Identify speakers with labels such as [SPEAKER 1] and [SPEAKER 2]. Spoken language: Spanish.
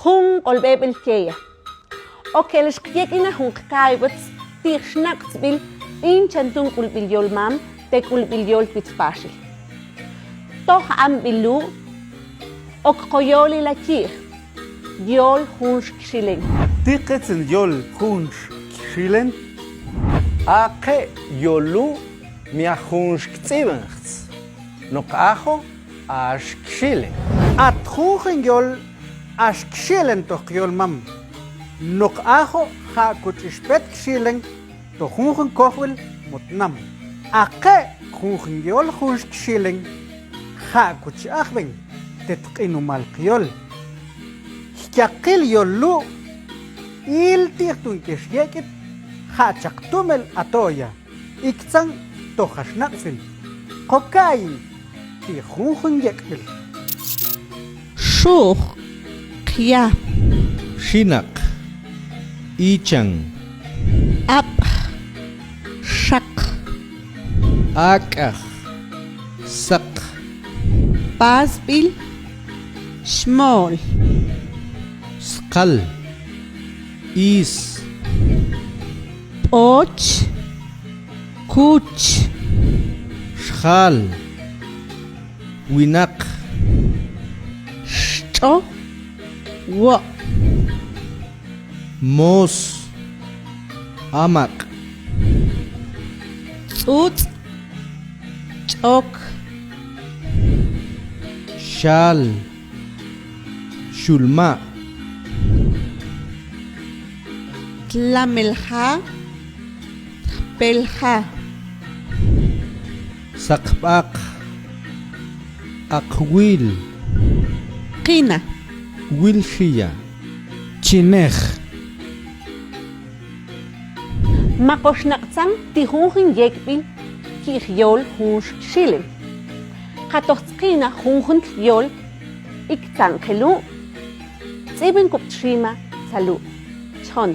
[SPEAKER 1] Hun olbebel keya. Okelish kiekina hun kaibets tirschnaktsbil inchantun kulbiljol mam te kulbiljol pitspashil. Toch am bilu ok koyoli la kir. Yol hunsh kshilen.
[SPEAKER 2] Tiqetzen yol hunsh kshilen. Aqe yolu mia hunsh ktsibenchts. Nok ajo ash kshilen. At hunchen yol ash kshilen toch yol mam. Nok ajo ha kuchispet kshilen toch hunchen kochwel mot nam. Aqe hunchen yol hunsh kshilen. Ha kuch achben tetqinu malqyol. Yakil yolu il tirtun keshyeket hachaktumel atoya iktzan tohashnakfil kokain ti hunhun yekbil
[SPEAKER 1] Shukh kya
[SPEAKER 3] Shinak Ichan
[SPEAKER 1] ap shak
[SPEAKER 3] Akach Sak
[SPEAKER 1] pasbil shmol
[SPEAKER 3] Skal Is
[SPEAKER 1] och kuch
[SPEAKER 3] Shal Winak
[SPEAKER 1] shto wa
[SPEAKER 3] Mos Amak
[SPEAKER 1] tsut chok
[SPEAKER 3] Shal Shulma
[SPEAKER 1] tlamelha pelha
[SPEAKER 3] Sakbak Akwil
[SPEAKER 1] qina
[SPEAKER 3] Wilshia Chinech
[SPEAKER 1] makoshnaktsan ti hunhun yekbil kihyol hunsh kshilen. Qatoqtsqina hunhun yol iktzan khelu. Tsibin kuptshima salu. Chon.